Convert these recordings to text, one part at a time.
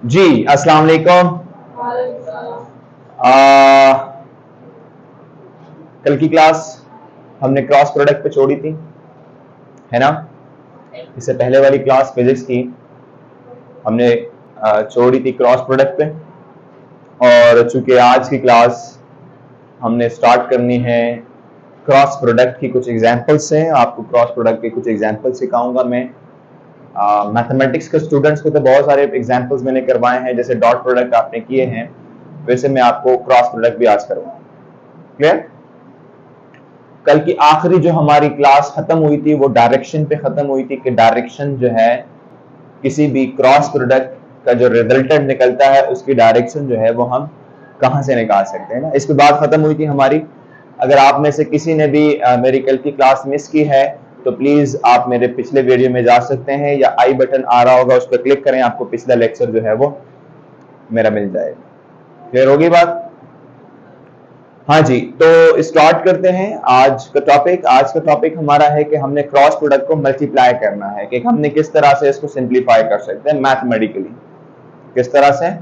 जी अस्सलाम वालेकुम। कल की क्लास हमने क्रॉस प्रोडक्ट पे छोड़ी थी, है ना। इससे पहले वाली क्लास फिजिक्स की हमने छोड़ी थी क्रॉस प्रोडक्ट पे, और चूंकि आज की क्लास हमने स्टार्ट करनी है क्रॉस प्रोडक्ट की कुछ एग्जांपल्स से। आपको क्रॉस प्रोडक्ट के कुछ एग्जांपल सिखाऊंगा मैं। मैथमेटिक्स के स्टूडेंट्स को तो बहुत सारे एग्जांपल्स मैंने करवाए हैं, जैसे डॉट प्रोडक्ट आपने किए हैं, वैसे मैं आपको क्रॉस प्रोडक्ट भी आज करवाऊंगा। क्लियर? कल की आखिरी जो हमारी क्लास खत्म हुई थी वो डायरेक्शन पे खत्म हुई थी कि डायरेक्शन जो है किसी भी क्रॉस प्रोडक्ट का जो रिजल्टेंट निकलता है उसकी डायरेक्शन जो है वो हम कहां से निकाल सकते हैं ना। इसके बाद खत्म हुई थी हमारी। अगर आप में से किसी ने भी मेरी कल की क्लास मिस की है तो प्लीज आप मेरे पिछले वीडियो में जा सकते हैं, या आई बटन आ रहा होगा उस पर क्लिक करें, आपको पिछला लेक्चर जो है वो मेरा मिल जाएगा। क्लियर होगी बात? हाँ जी, तो स्टार्ट करते हैं आज का टॉपिक। आज का टॉपिक हमारा है कि हमने क्रॉस प्रोडक्ट को मल्टीप्लाई करना है, कि हमने किस तरह से इसको सिंप्लीफाई कर सकते हैं मैथमेटिकली। किस तरह से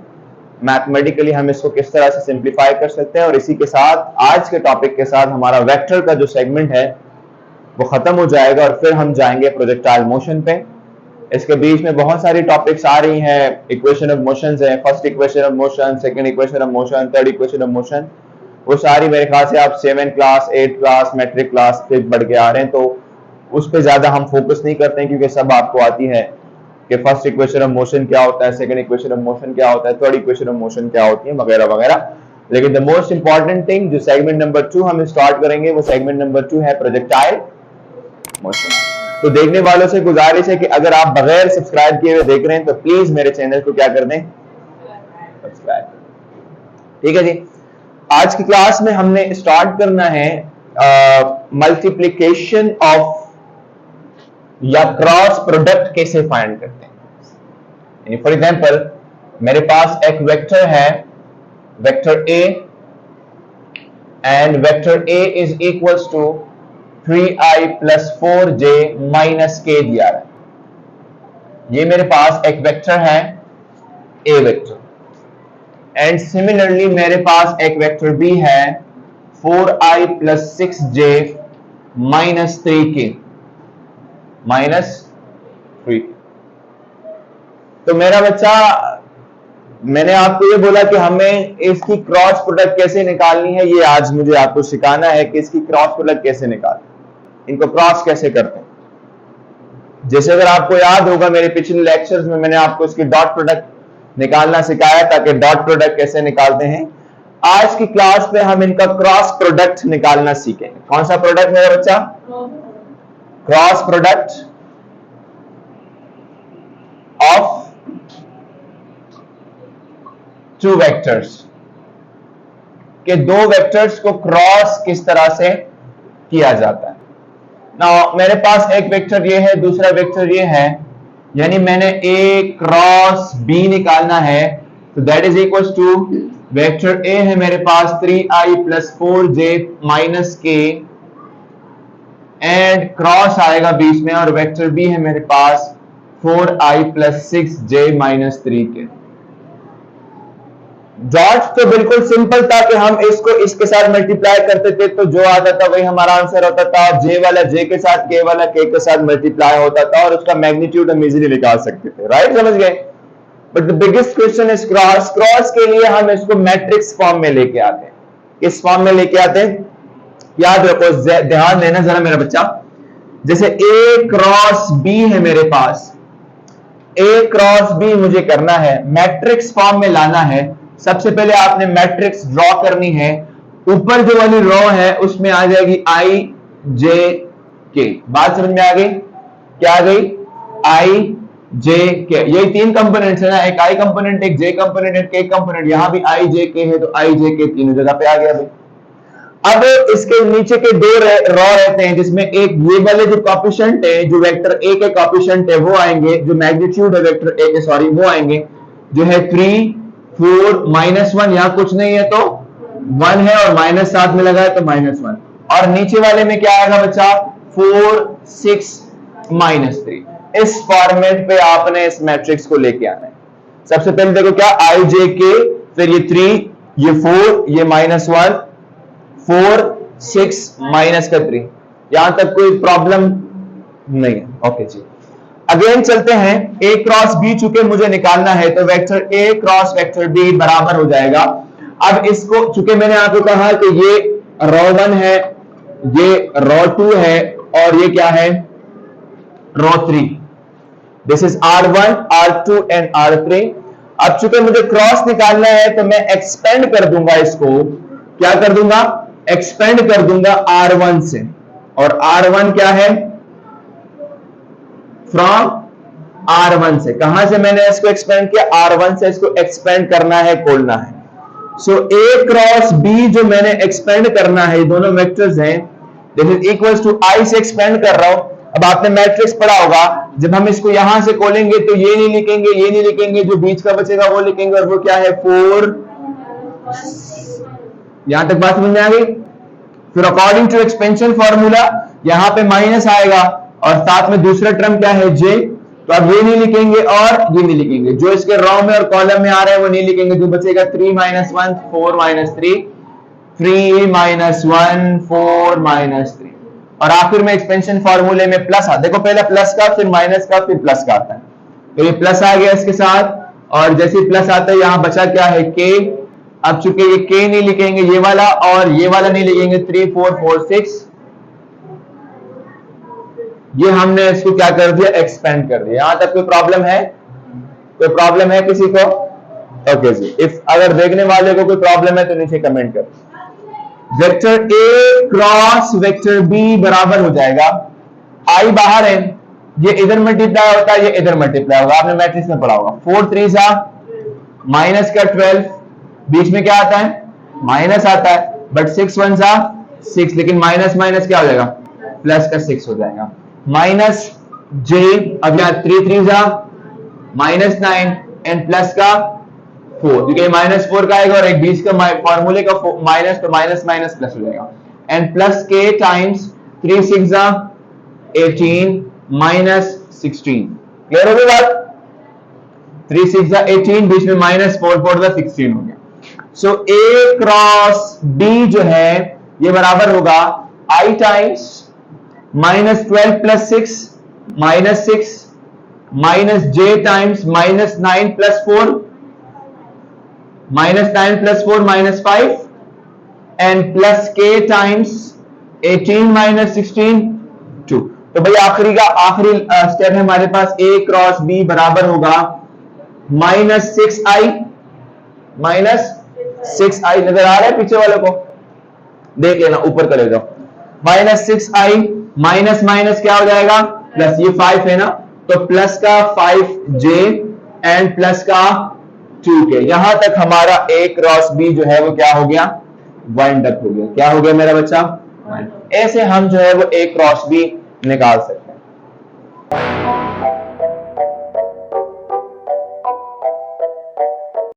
मैथमेटिकली हम इसको किस तरह से सिंप्लीफाई कर सकते हैं। और इसी के साथ आज के टॉपिक के साथ हमारा वेक्टर का जो सेगमेंट है वो खत्म हो जाएगा और फिर हम जाएंगे प्रोजेक्टाइल मोशन पे। इसके बीच में बहुत सारी टॉपिक्स आ रही हैं। इक्वेशन ऑफ मोशंस है, first equation of motion, second equation of motion, third equation of motion. वो सारी मेरे ख्याल से आप 7 क्लास 8 क्लास मैट्रिक क्लास पे बढ़ के आ रहे हैं, तो उस पर ज्यादा हम फोकस नहीं करते हैं, क्योंकि सब आपको आती है कि फर्स्ट इक्वेशन ऑफ मोशन क्या होता है, सेकंड इक्वेशन ऑफ मोशन क्या होता है, थर्ड इक्वेशन ऑफ मोशन क्या होती है, वगैरह वगैरह। लेकिन द मोस्ट इंपॉर्टेंट थिंग जो सेगमेंट नंबर 2 हम स्टार्ट करेंगे वो सेगमेंट नंबर 2 है प्रोजेक्टाइल मोशन। तो देखने वालों से गुजारिश है कि अगर आप बगैर सब्सक्राइब किए हुए देख रहे हैं तो प्लीज मेरे चैनल को क्या कर दें, सब्सक्राइब। ठीक है जी। आज की क्लास में हमने स्टार्ट करना है मल्टीप्लिकेशन ऑफ या क्रॉस प्रोडक्ट कैसे फाइंड करते हैं। फॉर एग्जांपल मेरे पास एक वेक्टर है, vector a, and vector a is equals to 3i plus 4j minus k दिया है। ये मेरे पास एक वेक्टर है ए वेक्टर, एंड सिमिलरली मेरे पास एक वेक्टर बी है 4i plus 6j minus 3k minus 3। तो मेरा बच्चा, मैंने आपको ये बोला कि हमें इसकी क्रॉस प्रोडक्ट कैसे निकालनी है, ये आज मुझे आपको सिखाना है कि इसकी क्रॉस प्रोडक्ट कैसे निकालनी, इनको क्रॉस कैसे करते हैं। जैसे अगर आपको याद होगा मेरे पिछले लेक्चर्स में मैंने आपको इसकी डॉट प्रोडक्ट निकालना सिखाया था कि डॉट प्रोडक्ट कैसे निकालते हैं। आज की क्लास में हम इनका क्रॉस प्रोडक्ट निकालना सीखेंगे। कौन सा प्रोडक्ट मेरा बच्चा? Cross product of two vectors, के दो वेक्टर्स को क्रॉस किस तरह से किया जाता है। नाउ मेरे पास एक वेक्टर ये है, दूसरा वेक्टर ये है, यानी मैंने ए क्रॉस बी निकालना है, तो that is equal to vector a है मेरे पास 3i plus 4j minus k, and cross आएगा बीच में, और वेक्टर बी है मेरे पास 4i plus 6j minus 3k। Dot तो बिल्कुल सिंपल था कि हम इसको इसके साथ मल्टीप्लाई करते थे तो जो आता था वही हमारा आंसर होता था। जे वाला जे के साथ, के वाला के के साथ मल्टीप्लाई होता था और उसका मैग्नीट्यूड हम इजीली निकाल सकते थे। राइट, समझ गए? But the biggest question is cross. Cross के लिए हम इसको मैट्रिक्स फॉर्म में लेके आते हैं। किस फॉर्म में लेके आते हैं? याद रखो, ध्यान देना जरा मेरा बच्चा। जैसे ए क्रॉस बी है मेरे पास, ए क्रॉस बी मुझे करना है, मैट्रिक्स फॉर्म में लाना है। सबसे पहले आपने मैट्रिक्स ड्रॉ करनी है। ऊपर जो वाली रो है उसमें आ जाएगी आई जे के। बात समझ में आ गई? क्या आ गई? आई जे के। यही तीन कंपोनेंट्स है ना, एक आई कंपोनेंट, एक जे कंपोनेंट, एक के कंपोनेंट। यहां भी आई जे के है, तो आई जे के तीनों जगह पे आ गया भाई। अब इसके नीचे के दो रो रहते हैं, जिसमें एक ये वाले जो कॉफिशिएंट है, जो वेक्टर ए के कॉफिशिएंट है वो आएंगे, जो मैग्नीट्यूड है वेक्टर ए के, सॉरी, वो आएंगे, जो है 3 4 -1। यहां कुछ नहीं है तो 1 है, और माइनस साथ में लगा है तो -1। और नीचे वाले में क्या आएगा बच्चा? 4 6 -3। इस फॉर्मेट पे आपने इस मैट्रिक्स को लेके आना है। सबसे पहले देखो क्या आई जे के, फिर ये 3, ये 4, ये -1, 4 6 माइनस का 3, यहां तक कोई प्रॉब्लम नहीं है। ओके जी, अगेन चलते हैं, a क्रॉस b चुके मुझे निकालना है, तो vector a cross vector b बराबर हो जाएगा। अब इसको चूंकि मैंने आपको कहा कि ये रो 1 है, ये रो 2 है, और ये क्या है, रो 3। This is R1, R2 and R3। अब चूंकि मुझे क्रॉस निकालना है तो मैं एक्सपेंड कर दूंगा इसको, क्या कर दूंगा, एक्सपेंड कर दूंगा R1 से, और R1 क्या है, फ्रॉम R1 से। कहां से मैंने इसको एक्सपेंड किया, R1 से इसको एक्सपेंड करना है, खोलना है। सो A क्रॉस B जो मैंने एक्सपेंड करना है, ये दोनों वेक्टर्स हैं, this is equals to I से एक्सपेंड कर रहा हूं। अब आपने मैट्रिक्स पढ़ा होगा, जब हम इसको यहां से खोलेंगे तो ये नहीं लिखेंगे, ये नहीं लिखेंगे, जो बीच का बचेगा वो लिखेंगे, और वो क्या है, 4। यहां तक बात समझ में आ गई। फिर अकॉर्डिंग टू एक्सपेंशन फॉर्मूला यहां पे माइनस आएगा, और साथ में दूसरा टर्म क्या है, j, तो अब ये नहीं लिखेंगे और ये नहीं लिखेंगे, जो इसके रो में और कॉलम में आ रहा है वो नहीं लिखेंगे, जो बचेगा 3 - 1 4 - 3, 3 - 1 4 - 3, और आखिर में एक्सपेंशन फॉर्मूले में प्लस आ, देखो पहले प्लस का, फिर माइनस का, फिर प्लस का आता है, तो ये प्लस आ गया इसके साथ, और जैसे प्लस आता है यहां बचा क्या है, k। अब चूंकि ये k नहीं लिखेंगे ये वाला, और ये वाला नहीं लिखेंगे, 3 4 4 6, ये हमने इसको क्या कर दिया, एक्सपेंड कर दिया। यहां तक कोई प्रॉब्लम है, कोई प्रॉब्लम है किसी को? ओके जी, इफ अगर देखने वाले को कोई प्रॉब्लम है तो नीचे कमेंट कर। Vector A cross vector B बराबर हो जाएगा, I बाहर है, ये इधर मल्टीप्लाई होता है, ये इधर मल्टीप्लाई होगा, आपने मैट्रिक्स में पढ़ा होगा। 4 3 सा माइनस का 12, बीच में क्या आता है, माइनस आता है, बट 6 1 सा 6, लेकिन माइनस माइनस क्या हो जाएगा, प्लस का 6 हो जाएगा, माइनस j, अब यहाँ 3 3 सा -9 एंड प्लस का 4, क्योंकि -4 का आएगा और एक बीच का फॉर्मूले का माइनस, तो माइनस माइनस प्लस हो जाएगा, एंड प्लस k टाइम्स 3 6 सा 18 -16। क्लियर हो गई बात? 3 6 सा 18, बीच में -4 4 सा 16 हो गया। सो A क्रॉस B जो है ये बराबर होगा I times -12 + 6 -6 minus j times -9 + 4, -9 + 4 -5, and plus k times 18 - 16 2। तो भाई आखिरी स्टेप है हमारे पास, A क्रॉस B बराबर होगा -6i, -6i नजर आ रहा है पीछे वाले को, देख लेना, ऊपर कर ले जाओ, -6i माइनस माइनस क्या हो जाएगा, प्लस, ये 5 है ना, तो प्लस का 5j एंड प्लस का 2k। यहां तक हमारा A क्रॉस B जो है वो क्या हो गया, वाइंड अप हो गया। क्या हो गया मेरा बच्चा, ऐसे हम जो है वो A क्रॉस B निकाल सकते हैं।